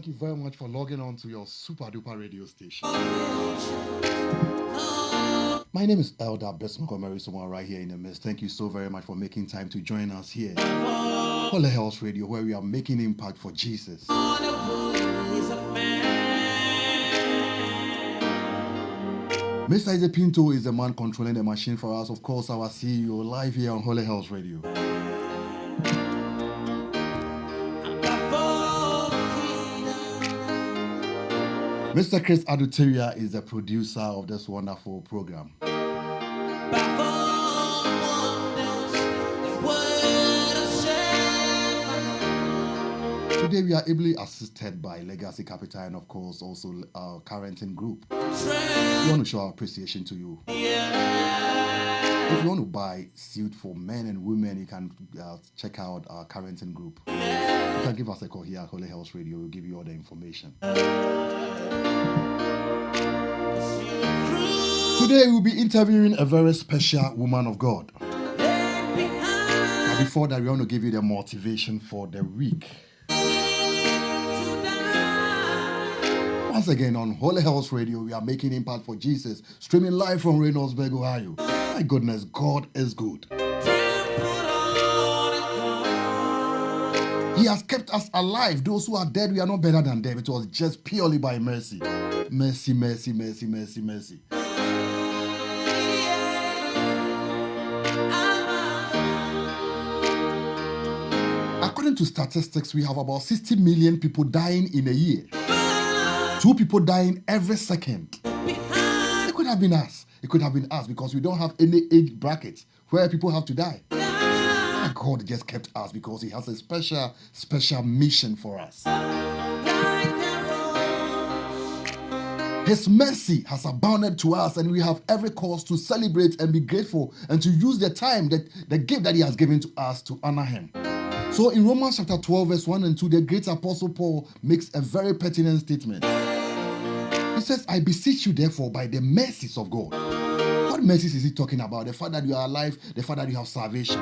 Thank you very much for logging on to your super duper radio station. My name is Elder Besmoko Mary, someone right here in the midst. Thank you so very much for making time to join us here. Holy Health Radio, where we are making impact for Jesus. Mr. Isaac Pinto is the man controlling the machine for us. Of course, our CEO live here on Holy Health Radio. Mr. Chris Aduteria is the producer of this wonderful program. Today we are ably assisted by Legacy Capital and of course also our Currenting Group. We want to show our appreciation to you. If you want to buy suit for men and women, you can check out our Currenting Group. You can give us a call here at Holy Health Radio. We'll give you all the information. Today we'll be interviewing a very special woman of God. But before that, we want to give you the motivation for the week. Once again on Holy Health Radio, we are making impact for Jesus, streaming live from Reynoldsburg, Ohio. My goodness, God is good. He has kept us alive. Those who are dead, we are not better than them. It was just purely by mercy. Mercy, mercy, mercy, mercy, mercy. According to statistics, we have about 60 million people dying in a year. 2 people dying every second. It could have been us. It could have been us because we don't have any age brackets where people have to die. And God just kept us because He has a special mission for us. His mercy has abounded to us, and we have every cause to celebrate and be grateful and to use the time, the gift that He has given to us to honor Him. So in Romans chapter 12, verse 1 and 2, the great apostle Paul makes a very pertinent statement. He says, I beseech you therefore by the mercies of God. What mercies is he talking about? The fact that you are alive, the fact that you have salvation.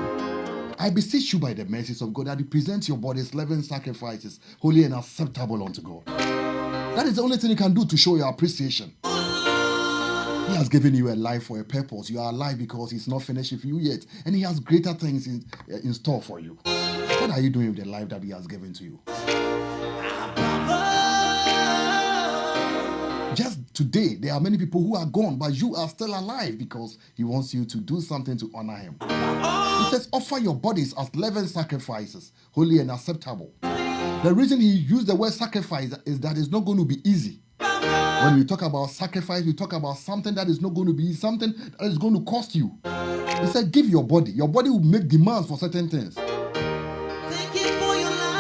I beseech you by the mercies of God that you present your bodies living sacrifices, holy and acceptable unto God. That is the only thing you can do to show your appreciation. He has given you a life for a purpose. You are alive because He's not finished with you yet. And He has greater things in store for you. What are you doing with the life that He has given to you? Just today, there are many people who are gone, but you are still alive because He wants you to do something to honor Him. He says, offer your bodies as living sacrifices, holy and acceptable. The reason He used the word sacrifice is that it's not going to be easy. When we talk about sacrifice, we talk about something that is not going to be something that is going to cost you. He said, give your body. Your body will make demands for certain things.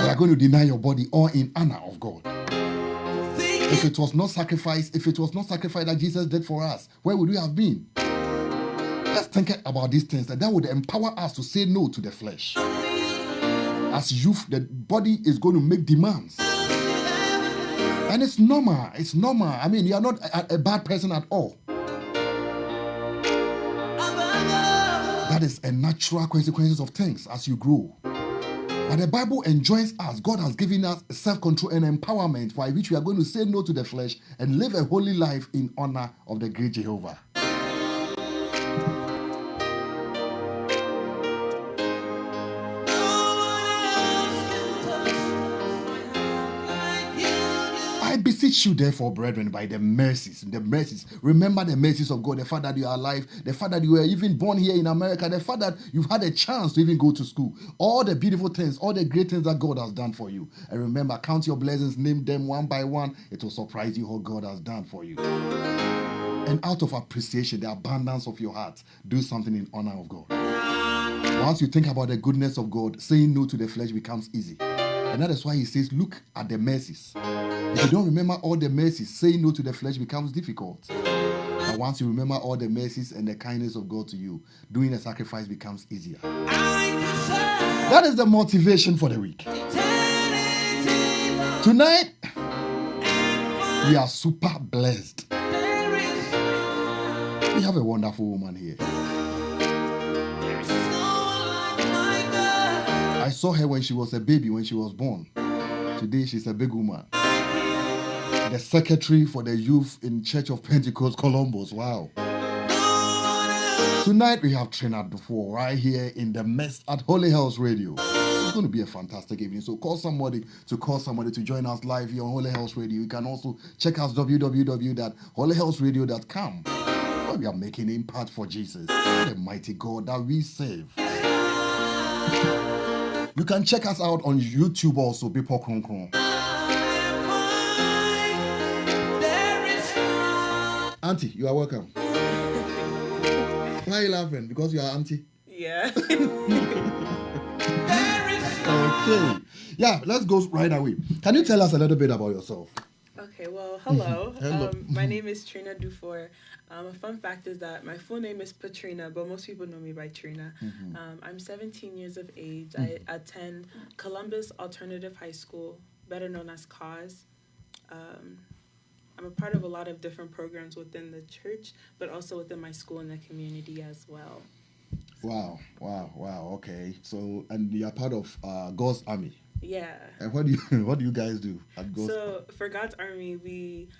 You are going to deny your body all in honor of God. If it was not sacrifice, that Jesus did for us, where would we have been? Let's think about these things, and that would empower us to say no to the flesh. As youth, the body is going to make demands. And it's normal. It's normal. I mean, you are not a bad person at all. That is a natural consequences of things as you grow. But the Bible enjoins us. God has given us self-control and empowerment by which we are going to say no to the flesh and live a holy life in honor of the great Jehovah. I beseech you, therefore, brethren, by the mercies. Remember the mercies of God, the fact that you are alive, the fact that you were even born here in America, the fact that you've had a chance to even go to school, all the beautiful things, all the great things that God has done for you. And remember, count your blessings, name them one by one. It will surprise you what God has done for you. And out of appreciation, the abundance of your heart, do something in honor of God. Once you think about the goodness of God, saying no to the flesh becomes easy. And that is why He says, look at the mercies. If you don't remember all the mercies, saying no to the flesh becomes difficult. But once you remember all the mercies and the kindness of God to you, doing a sacrifice becomes easier. That is the motivation for the week. Tonight, we are super blessed. We have a wonderful woman here. I saw her when she was a baby, when she was born. Today, she's a big woman. the secretary for the youth in Church of Pentecost Columbus. Wow. Tonight we have Trina Duffour right here in the mess at Holy House Radio. It's going to be a fantastic evening. So call somebody to join us live here on Holy House Radio. You can also check us www.holyhouseradio.com. Where we are making impact for Jesus, the mighty God that we serve. You can check us out on YouTube also, Bipo Kronkron. Auntie, you are welcome. Why are you laughing? Because you are auntie? Yeah. Okay. Yeah, let's go right away. Can you tell us a little bit about yourself? Okay, well, hello. Hello. My name is Trina Duffour. A fun fact is that my full name is Patrina, but most people know me by Trina. I'm 17 years of age. I attend Columbus Alternative High School, better known as CAUSE. I'm a part of a lot of different programs within the church, but also within my school and the community as well. Wow. Okay. So, and you are part of God's Army. Yeah. And what do you guys do at God's Army? So, for God's Army, we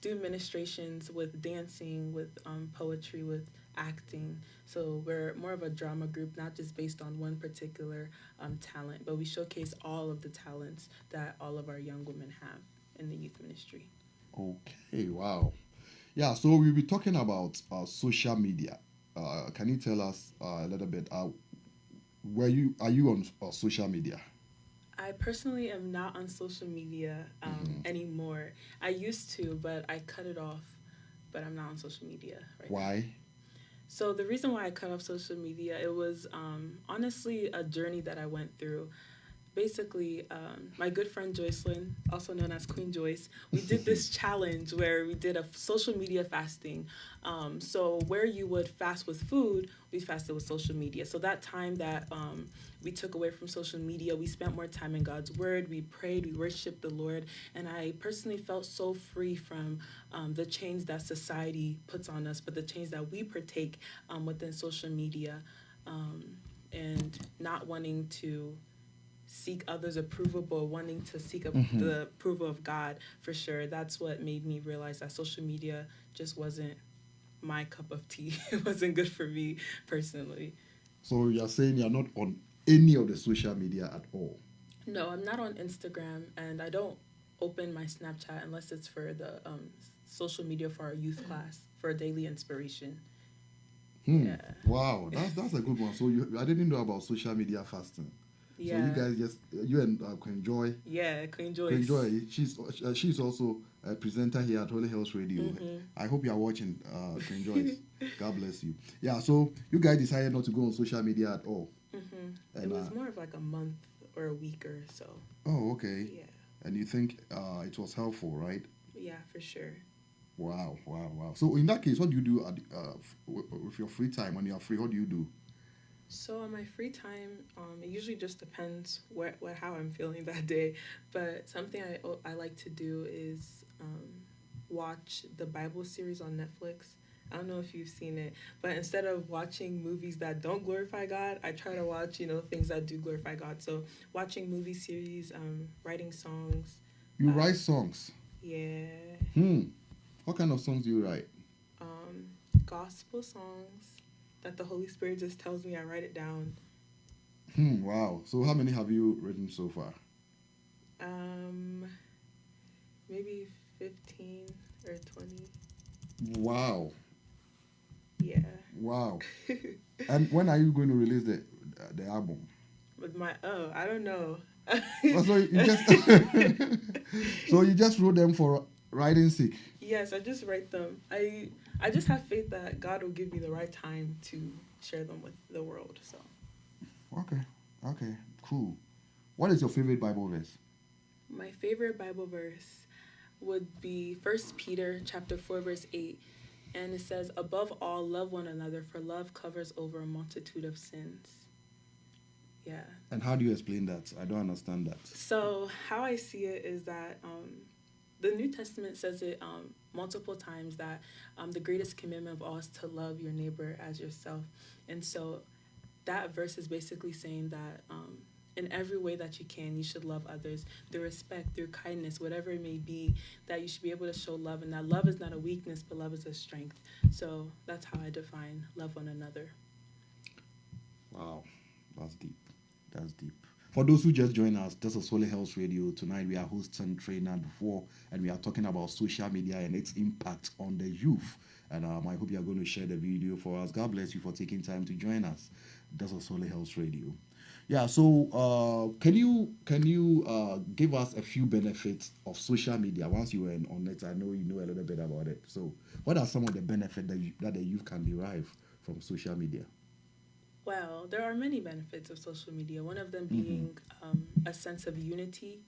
do ministrations with dancing, with poetry, with acting. So we're more of a drama group, not just based on one particular talent, but we showcase all of the talents that all of our young women have in the youth ministry. Okay, wow. Yeah, so we'll be talking about social media. Can you tell us a little bit? Are you on social media? I personally am not on social media anymore. I used to, but I cut it off. But I'm not on social media right now. Why? So the reason why I cut off social media, it was honestly a journey that I went through. Basically, my good friend Joycelyn, also known as Queen Joyce, we did this challenge where we did a social media fasting. So where you would fast with food, we fasted with social media. So that time that we took away from social media, we spent more time in God's word, we prayed, we worshiped the Lord, and I personally felt so free from the chains that society puts on us, but the chains that we partake within social media, and not wanting to seek others' approval, but wanting to seek the approval of God, for sure. That's what made me realize that social media just wasn't my cup of tea. It wasn't good for me personally. So you're saying you're not on any of the social media at all? No, I'm not on Instagram, and I don't open my Snapchat unless it's for the social media for our youth class, for daily inspiration. Yeah. Wow, that's a good one. So I didn't know about social media fasting. Yeah. So you guys you and Queen Joy. Yeah, Queen Joyce. Queen Joy, she's also a presenter here at Holy House Radio. I hope you are watching, Queen Joyce. God bless you. Yeah, so you guys decided not to go on social media at all. And, it was more of like a month or a week or so. Oh, okay. Yeah. And you think it was helpful, right? Yeah, for sure. Wow. So in that case, what do you do with your free time? When you are free, what do you do? So on my free time, it usually just depends how I'm feeling that day. But something I like to do is watch the Bible series on Netflix. I don't know if you've seen it, but instead of watching movies that don't glorify God, I try to watch things that do glorify God. So watching movie series, writing songs. You write songs? Yeah. What kind of songs do you write? Gospel songs that the Holy Spirit just tells me. I write it down. Wow. So how many have you written so far? Maybe 15 or 20. Wow. Yeah. Wow. And when are you going to release the album? With I don't know. So you just wrote them for writing sake? Yes, I just write them. I just have faith that God will give me the right time to share them with the world. So. Okay, cool. What is your favorite Bible verse? My favorite Bible verse would be 1 Peter chapter 4, verse 8. And it says, above all, love one another, for love covers over a multitude of sins. Yeah. And how do you explain that? I don't understand that. So how I see it is that the New Testament says it multiple times, that the greatest commandment of all is to love your neighbor as yourself. And so that verse is basically saying that in every way that you can. You should love others through respect, through kindness, whatever it may be, that you should be able to show love, and that love is not a weakness, but love is a strength. So that's how I define love one another. Wow, that's deep. That's deep. For those who just joined us, this is Holy Health Radio. Tonight we are hosting Trina Duffour, and we are talking about social media and its impact on the youth. And I hope you are going to share the video for us. God bless you for taking time to join us. This is Holy Health Radio. Yeah. So, can you give us a few benefits of social media once you were on it? I know you know a little bit about it. So, what are some of the benefits that the youth can derive from social media? Well, there are many benefits of social media. One of them Mm-hmm. being a sense of unity.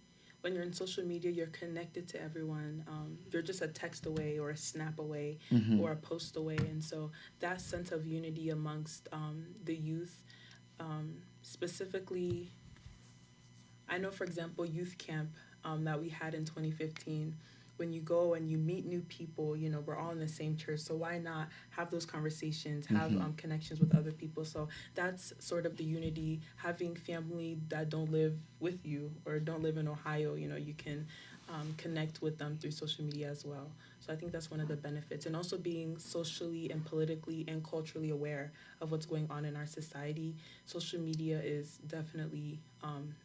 When you're in social media, you're connected to everyone. You're just a text away, or a snap away, Mm-hmm. or a post away. And so that sense of unity amongst the youth, specifically, I know, for example, youth camp that we had in 2015. When you go and you meet new people, we're all in the same church. So why not have those conversations, have Mm-hmm. connections with other people? So that's sort of the unity. Having family that don't live with you or don't live in Ohio, you can connect with them through social media as well. So I think that's one of the benefits. And also being socially and politically and culturally aware of what's going on in our society. Social media is definitely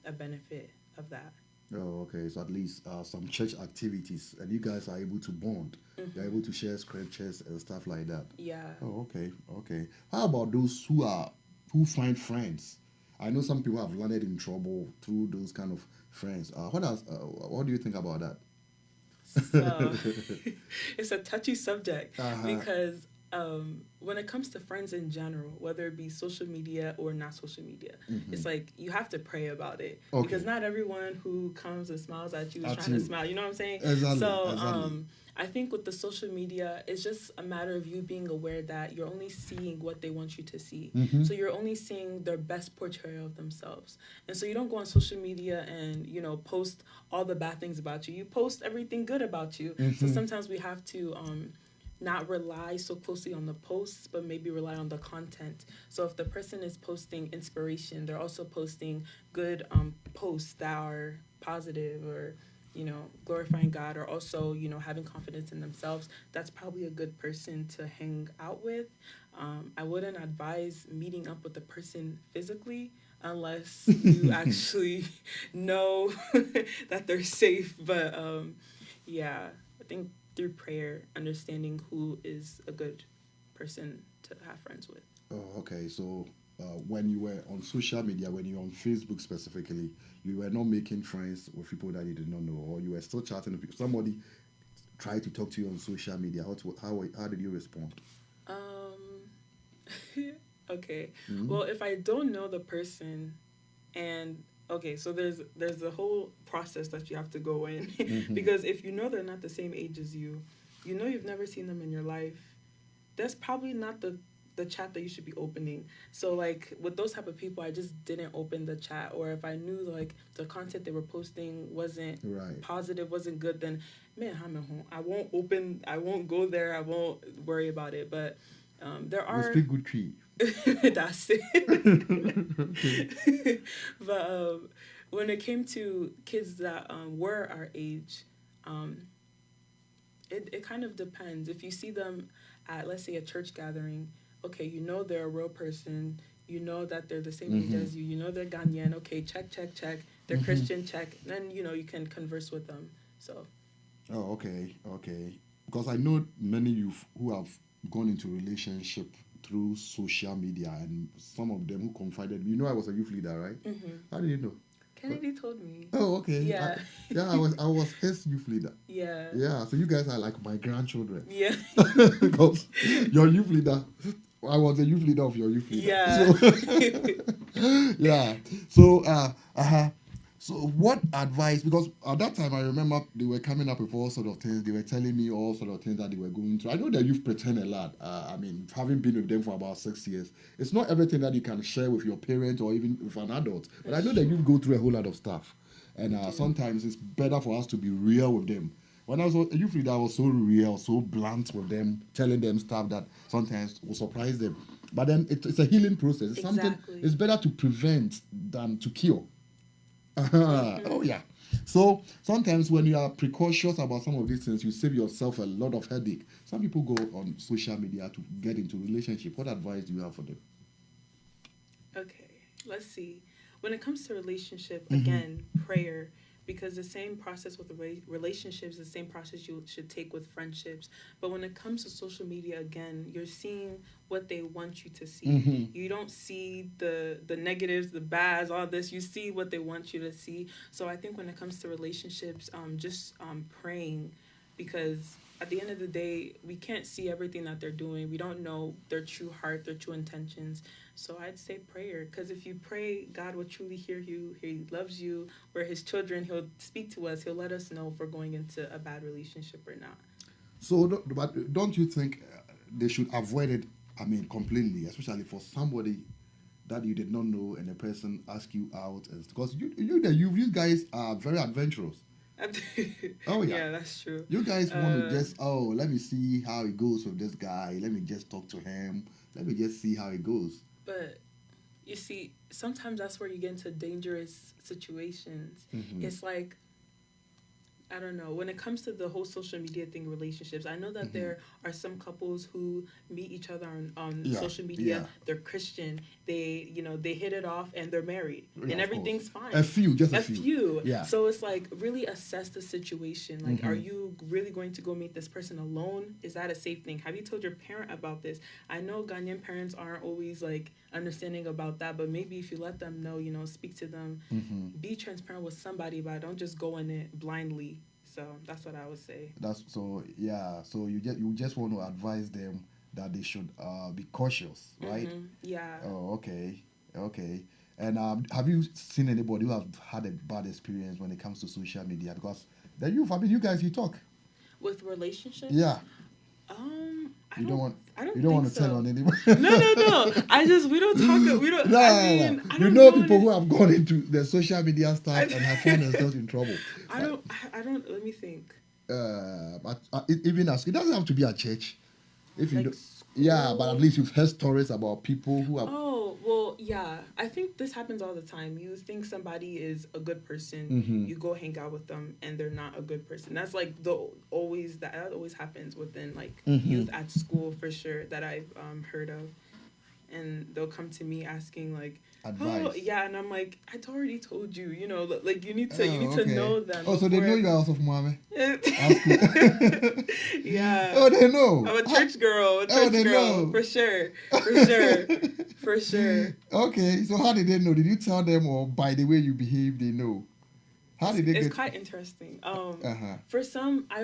a benefit of that. Oh, okay. So at least some church activities, and you guys are able to bond. You're able Hmm. to share scriptures and stuff like that. Yeah. Oh, okay, okay. How about those who find friends? I know some people have landed in trouble through those kind of friends. What do you think about that? So it's a touchy subject Uh-huh. because when it comes to friends in general, whether it be social media or not social media, Hmm. it's like you have to pray about it because Okay. not everyone who comes and smiles at you is At trying to you. smile. You know what I'm saying? Exactly. So Exactly. I think with the social media, it's just a matter of you being aware that you're only seeing what they want you to see. Mm-hmm. So you're only seeing their best portrayal of themselves. And so you don't go on social media and, post all the bad things about you. You post everything good about you. So Mm-hmm. sometimes we have to not rely so closely on the posts, but maybe rely on the content. So if the person is posting inspiration, they're also posting good posts that are positive or glorifying God, or also having confidence in themselves. That's probably a good person to hang out with. I wouldn't advise meeting up with the person physically unless you actually know that they're safe. But yeah, I think through prayer, understanding who is a good person to have friends with. Oh, okay. So when you were on social media, when you were on Facebook specifically, you were not making friends with people that you did not know, or you were still chatting with people. Somebody tried to talk to you on social media. How did you respond? Um, okay. Mm-hmm. Well, if I don't know the person, and okay, so there's a whole process that you have to go in Mm-hmm. because if you know they're not the same age as you, you've never seen them in your life, that's probably not the chat that you should be opening. So like with those type of people, I just didn't open the chat. Or if I knew like the content they were posting wasn't Right. positive, wasn't good, then man, I'm at home. I won't go there. I won't worry about it. But there We are speak good tree. that's Okay. it. But when it came to kids that were our age, um, it kind of depends. If you see them at, let's say, a church gathering, okay, they're a real person. You know that they're the same age Mm-hmm. as you. You know they're Ghanaian. Okay, check, check, check. They're Mm-hmm. Christian, check. Then, you can converse with them. So, Oh, okay, okay. Because I know many youth who have gone into relationship through social media, and some of them who confided. You know, I was a youth leader, right? hmm, How did you know? Kennedy told me. Oh, okay. Yeah, Yeah, I was his youth leader. yeah, Yeah, so you guys are like my grandchildren. yeah, Because your youth leader, I was the youth leader of your youth leader. yeah. So yeah. So so what advice? Because at that time I remember they were coming up with all sort of things. They were telling me all sort of things that they were going through. I know that you've pretend a lot. I mean, having been with them for about 6 years, it's not everything that you can share with your parents or even with an adult. But I That's know that you true. go through a whole lot of stuff, and We do. sometimes it's better for us to be real with them. When I was a youth leader, I was so real, so blunt with them, telling them stuff that sometimes will surprise them. But then it's a healing process. It's something. Exactly. It's better to prevent than to cure. Oh yeah. So sometimes when you are precautious about some of these things, you save yourself a lot of headache. Some people go on social media to get into relationship. What advice do you have for them? Okay, let's see. When it comes to relationship, Mm-hmm. again, prayer, because the same process with the relationships, the same process you should take with friendships. But when it comes to social media, again, you're seeing what they want you to see. Mm-hmm. You don't see the negatives, the bads, all this. You see what they want you to see. So I think when it comes to relationships, just praying, because at the end of the day, we can't see everything that they're doing. We don't know their true heart, their true intentions. So I'd say prayer, because if you pray, God will truly hear you. He loves you. We're His children. He'll speak to us. He'll let us know if we're going into a bad relationship or not. So, but don't you think they should avoid it? I mean, completely, especially for somebody that you did not know and the person ask you out, and because you guys are very adventurous. Oh yeah, Yeah, that's true. you guys want to Uh, just, oh, let me see how it goes with this guy. Let me just talk to him. Let me just see how it goes. but you see, sometimes that's where you get into dangerous situations. Mm-hmm. It's like, I don't know. When it comes to the whole social media thing, relationships, I know that Mm-hmm. there are some couples who meet each other on Yeah, social media. yeah, They're Christian. They hit it off and they're married yeah. and Of course, everything's a fine. few, just a A few. few. Yeah. So it's like really assess the situation. Like, are Mm-hmm. you really going to go meet this person alone? Is that a safe thing? Have you told your parent about this? I know Ghanaian parents aren't always like understanding about that, but maybe if you let them know, speak to them, Mm-hmm. be transparent with somebody, but don't just go in it blindly. So that's what I would say. That's so yeah. So you just want to advise them that they should be cautious, right? Yeah. Oh, okay, okay. And have you seen anybody who have had a bad experience when it comes to social media? Because the youth, I mean, you guys, you talk. With relationships, Yeah, I you don't don't, want I you don't don't think want to tell so. on anybody. No, no, no. I just we don't talk. We don't. No, I no, no. mean, I You don't know know people any. who have gone into the social media stuff I, and have found themselves in trouble. I But don't. I don't. Let me think. even as it doesn't have to be at church. If you Like do, yeah, but at school. least you've heard stories about people who have. Oh, well, yeah. I think this happens all the time. You think somebody is a good person, Mm-hmm. you go hang out with them, and they're not a good person. That's like the always that always happens within like Mm-hmm. youth at school for sure that I've heard of. And they'll come to me asking like, "Oh, Advice. yeah," and I'm like, "I already told you, like you need Oh, to okay. know them Oh, so they know before." you are also from Mohammed. That's cool. Yeah. Oh, they know. I'm a Oh, church they girl, know. for sure, for sure, for sure. Okay, so how did they know? Did you tell them, or by the way you behave, they know? How did they It's get? quite interesting. Uh huh. For some, I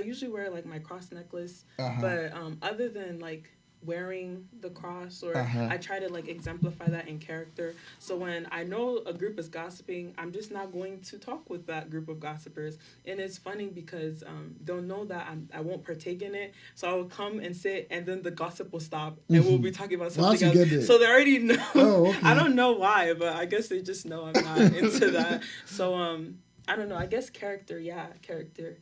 usually wear like my cross necklace, Uh huh. but other than like wearing the cross, Uh or huh. I try to like exemplify that in character. So when I know a group is gossiping, I'm just not going to talk with that group of gossipers. And it's funny because they'll know that I won't partake in it. So I will come and sit, and then the gossip will stop, and we'll Mm-hmm. be talking about Once something you else. get there. So they already know. Oh, I okay. don't know why, but I guess they just know I'm not into that. So I don't know. I guess character, yeah, character,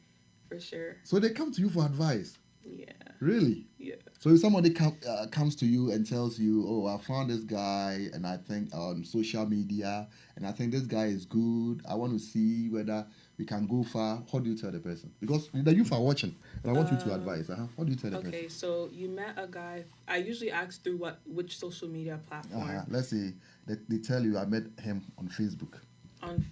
for sure. So they come to you for advice. Yeah, Really? yeah. So if somebody comes to you and tells you, "Oh, I found this guy, and I think on social media, and I think this guy is good. I want to see whether we can go far." What do you tell the person? Because the youth are watching, and I want you to advise. What do you tell the person? Okay, so you met a guy. I usually ask through which social media platform. Let's say that they tell you I met him on Facebook. On,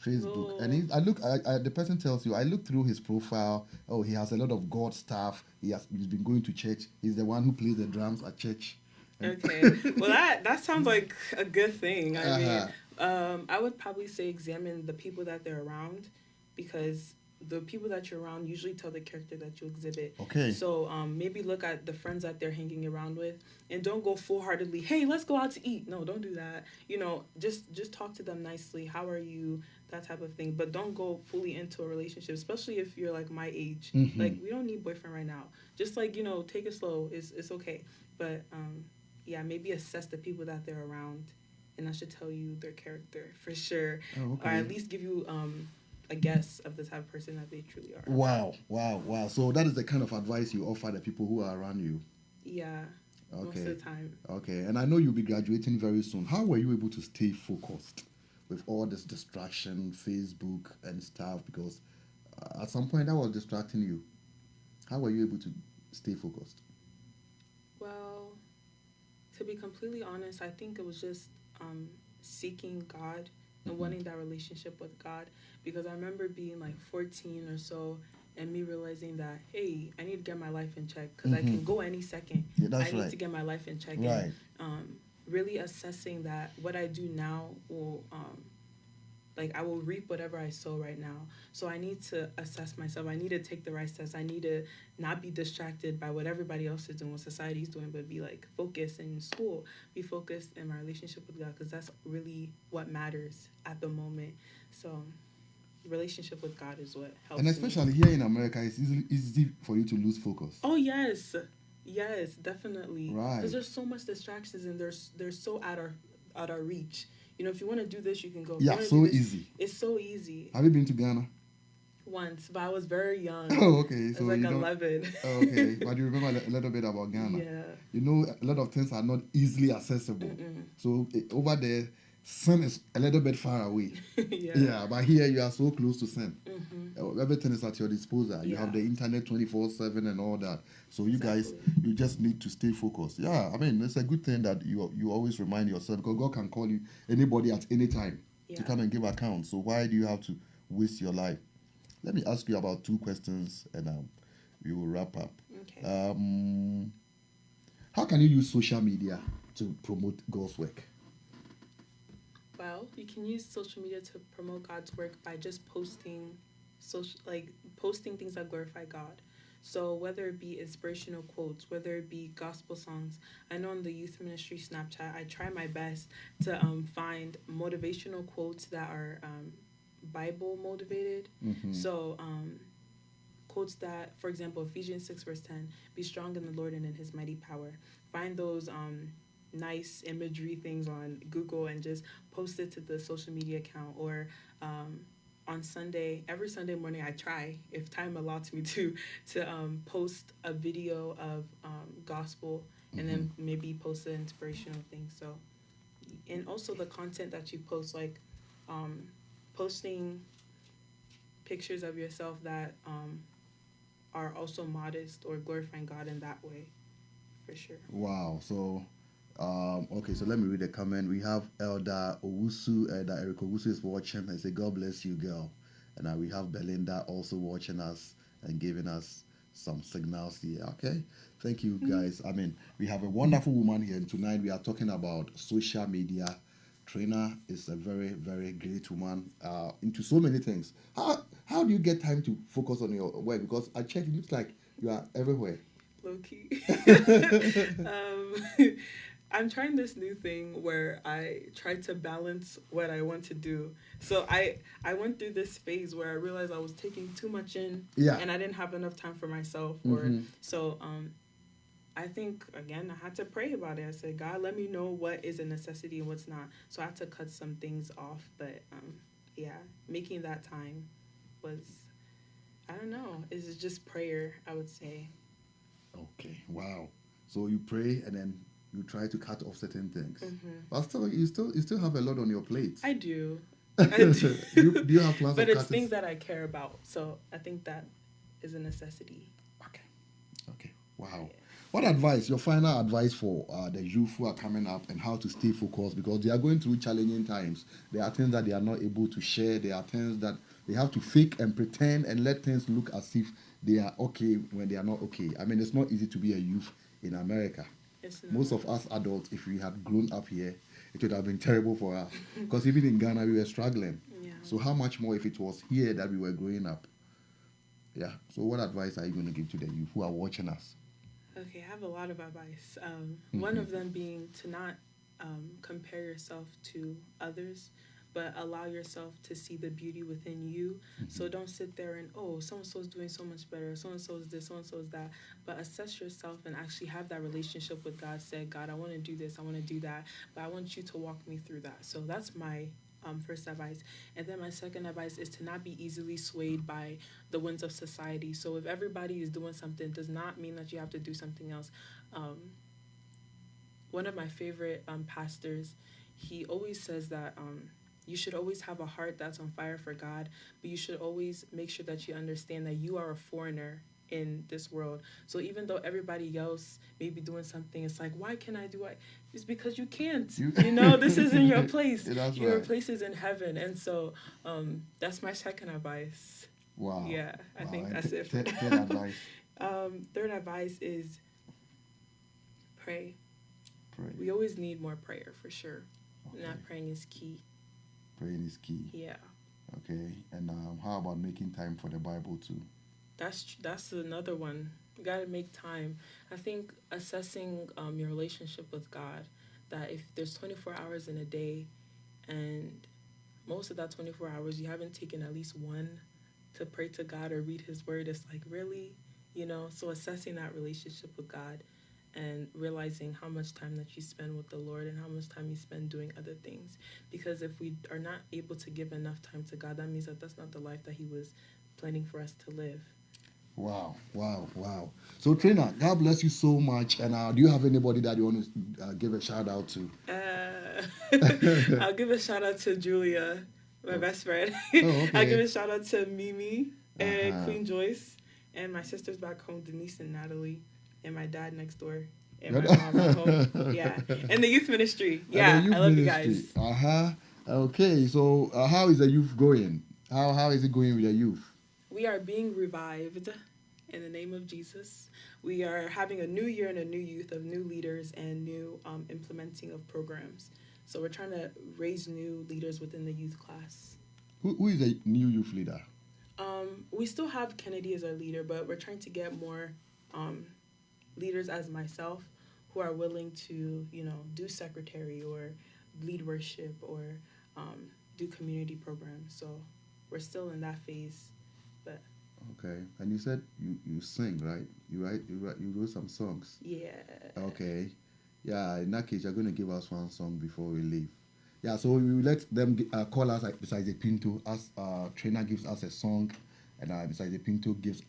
Facebook, and well, the person tells you, I look through his profile. Oh, he has a lot of God stuff. He's been going to church. He's the one who plays the drums at church. And okay. Well, that sounds like a good thing. I mean, uh-huh. I would probably say examine the people that they're around, because the people that you're around usually tell the character that you exhibit. Okay. So maybe look at the friends that they're hanging around with, and don't go full heartedly. Hey, let's go out to eat. No, don't do that. Just talk to them nicely. How are you? That type of thing. But don't go fully into a relationship, especially if you're like my age. Mm-hmm. Like, we don't need boyfriend right now. Just like, take it slow. It's okay. But yeah, maybe assess the people that they're around, and that should tell you their character for sure, Oh, or okay. at least give you a guess of the type of person that they truly are. Wow, wow, wow. So that is the kind of advice you offer the people who are around you. Yeah, most of Okay. the time. Okay. And I know you'll be graduating very soon. How were you able to stay focused with all this distraction, Facebook and stuff? Because at some point that was distracting you. How were you able to stay focused? Well, to be completely honest, I think it was just seeking God and Hmm. wanting that relationship with God. Because I remember being like 14 or so and me realizing that, hey, I need to get my life in check because I Hmm. can go any second. Yeah, I that's need right. to get my life in check. And Right. um, really assessing that what I do now will like I will reap whatever I sow right now. So I need to assess myself. I need to take the right steps. I need to not be distracted by what everybody else is doing, what society's doing, but be like focused in school, be focused in my relationship with God, because that's really what matters at the moment. So relationship with God is what And helps me. especially here in America, it's easy for you to lose focus. Oh yes, yes, definitely. Because Right. there's so much distractions and they're so out our reach. You know, if you want to do this, you can go. If you Yeah, want to do so this, easy. it's so easy. Have you been to Ghana? Once, but I was very young. Oh, okay. I was So like you don't. 11. Oh, okay, but you remember a little bit about Ghana. Yeah. You know, a lot of things are not easily accessible. Mm-mm. So over there, sun is a little bit far away. Yeah. Yeah, but here you are so close to sun. Mm-hmm. Everything is at your disposal. You have Yeah. the internet 24/7 and all that. So you guys, Exactly. you just need to stay focused. Yeah, I mean, it's a good thing that you always remind yourself because God can call you anybody at any time to Yeah. come and give account. So why do you have to waste your life? Let me ask you about two questions and we will wrap up. Okay. Um, how can you use social media to promote God's work? Well, you can use social media to promote God's work by just posting things that glorify God. So whether it be inspirational quotes, whether it be gospel songs, I know in the youth ministry Snapchat, I try my best to find motivational quotes that are Bible motivated. Mm-hmm. So quotes that, for example, Ephesians 6, verse 10, be strong in the Lord and in his mighty power. Find those nice imagery things on Google and just post it to the social media account. Or on Sunday, every Sunday morning, I try, if time allows me to post a video of gospel and Mm-hmm. then maybe post an inspirational thing. So, and also the content that you post, like um, posting pictures of yourself that are also modest or glorifying God in that way, for sure. Wow. So, okay. So let me read the comment. We have Elder Owusu. Elder Eric Owusu is watching. I say, God bless you, girl. And we have Belinda also watching us and giving us some signals here. Okay. Thank you, guys. I mean, we have a wonderful woman here, and tonight we are talking about social media. Trina is a very, very great woman into so many things. How do you get time to focus on your work? Because I checked, it looks like you are everywhere. Low key. um, I'm trying this new thing where I try to balance what I want to do. So I went through this phase where I realized I was taking too much in Yeah. and I didn't have enough time for myself. Or Mm-hmm. so I think again I had to pray about it. I said, God, let me know what is a necessity and what's not. So I had to cut some things off. But yeah, making that time was, I don't know. It's just prayer, I would say. Okay. Wow. So you pray and then you try to cut off certain things, Hmm. but still have a lot on your plate. I do. I do. Do you have plans But of it's cutting? things that I care about. So I think that is a necessity. Okay. Okay. Wow. Yeah. What advice? Your final advice for the youth who are coming up and how to stay focused because they are going through challenging times. There are things that they are not able to share. There are things that they have to fake and pretend and let things look as if they are okay when they are not okay. I mean, it's not easy to be a youth in America. It's Most not. of us adults, if we had grown up here, it would have been terrible for us. Because even in Ghana, we were struggling. Yeah. So how much more if it was here that we were growing up? Yeah. So what advice are you going to give to the youth who are watching us? Okay, I have a lot of advice. One Mm-hmm. of them being to not compare yourself to others, but allow yourself to see the beauty within you. Mm-hmm. So don't sit there and, oh, so and so is doing so much better, so and so is this, so and so is that. But assess yourself and actually have that relationship with God. Say, God, I want to do this, I want to do that, but I want you to walk me through that. So that's my first advice. And then my second advice is to not be easily swayed by the winds of society. So if everybody is doing something, does not mean that you have to do something else. Um, One of my favorite pastors, he always says that you should always have a heart that's on fire for God, but you should always make sure that you understand that you are a foreigner in this world. So even though everybody else may be doing something, it's like, why can I do it? It's because you can't. You know, this isn't your place. That's Your right. place is in heaven. And so that's my second advice. Wow. Yeah, I Wow. think And that's it. third advice. Third advice is pray. Pray. We always need more prayer for sure. Okay. Not praying is key. Praying is key. Yeah. Okay. And how about making time for the Bible too? That's another one. You got to make time. I think assessing your relationship with God, that if there's 24 hours in a day and most of that 24 hours you haven't taken at least one to pray to God or read his word, it's like, really? You know, so assessing that relationship with God and realizing how much time that you spend with the Lord and how much time you spend doing other things. Because if we are not able to give enough time to God, that means that that's not the life that he was planning for us to live. Wow, wow, wow. So, Trina, God bless you so much. And do you have anybody that you want to give a shout out to? I'll give a shout out to Julia, my best friend. Oh, okay. I'll give a shout out to Mimi and Queen Joyce, and my sisters back home, Denise and Natalie, and my dad next door, and my mom at home. Yeah, and the youth ministry. Yeah, I love ministry. You guys. Okay, so how is the youth going? How is it going with the youth? We are being revived in the name of Jesus. We are having a new year and a new youth of new leaders and new implementing of programs. So we're trying to raise new leaders within the youth class. Who is a new youth leader? We still have Kennedy as our leader, but we're trying to get more leaders as myself who are willing to, do secretary or lead worship or do community programs. So we're still in that phase. But okay, and you said you sing, right? You wrote some songs. Yeah. Okay, yeah. In that case, you're going to give us one song before we leave. Yeah, so we let them call us besides the Pinto as Trina gives us a song, and besides the Pinto gives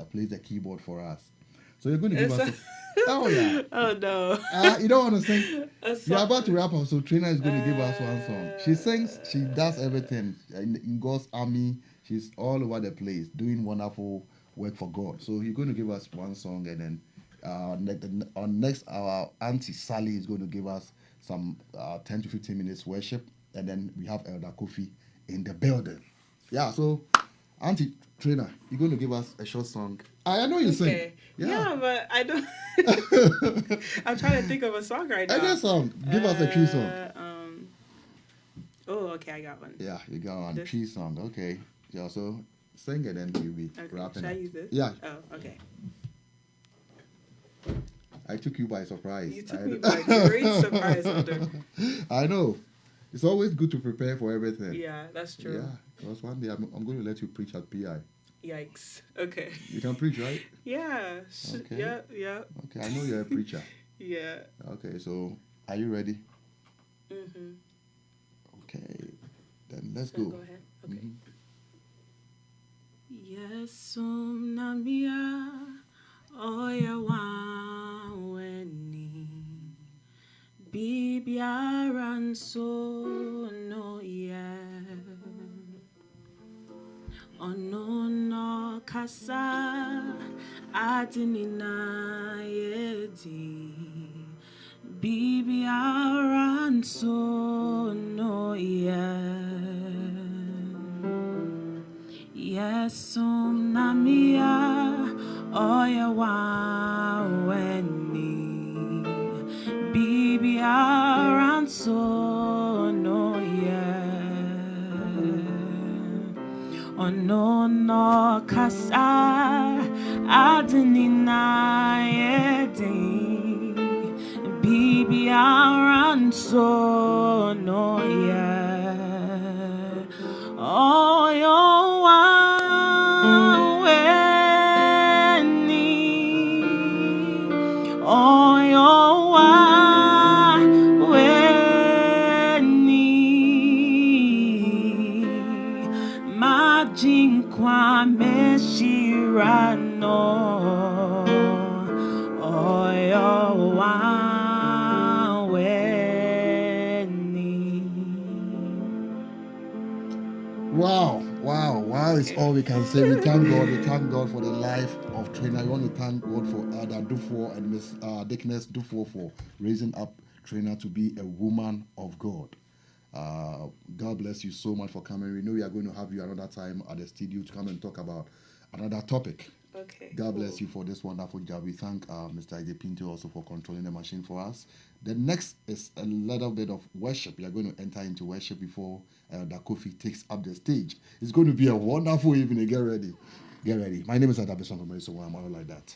plays the keyboard for us. So you're going to give us. Oh yeah. Oh no. You don't want to sing. You're about to wrap up, so Trina is going to give us one song. She sings. She does everything in God's army. She's all over the place doing wonderful work for God. So you're going to give us one song, and then next our Auntie Sally is going to give us some 10 to 15 minutes worship, and then we have Elder Kofi in the building. Yeah, so Auntie Trina, you're going to give us a short song. I know you sing. Yeah, but I don't. I'm trying to think of a song right now. Any song. Give us a tree song. Oh, okay, I got one. Yeah, you got one. Tree song. Okay. Yeah, so sing it and we'll be wrapping up. Should I use this? Yeah. Oh, okay. I took you by surprise. You took me by great surprise, Elder. I know. It's always good to prepare for everything. Yeah, that's true. Yeah, because one day I'm going to let you preach at PI. Yikes. Okay. You can preach, right? Yeah. Okay. Yeah. Okay, I know you're a preacher. Yeah. Okay, so are you ready? Mm-hmm. Okay, then let's go. Go ahead. Okay. Mm-hmm. Yes, namia oya weni bibiaran so no ye ono no kasa adinina yedi bibiaran so no ye. Yes, namia oya weni bibi aran so no ono no kasa adenina yedi bibi aran so no oh yo Kwa meshirano oyo wa weni is Okay. all we can say. We thank God. We thank God for the life of Trina. We want to thank God for Ada Duffour and Miss Dickness Duffour for raising up Trina to be a woman of God. God bless you so much for coming. We know we are going to have you another time at the studio to come and talk about another topic. Okay. God cool. bless you for this wonderful job. We thank Mr. Ije Pinto also for controlling the machine for us. The next is a little bit of worship. We are going to enter into worship before the Kofi takes up the stage. It's going to be a wonderful evening. Get ready. Get ready. My name is Adabison from Marisa. I'm all like that.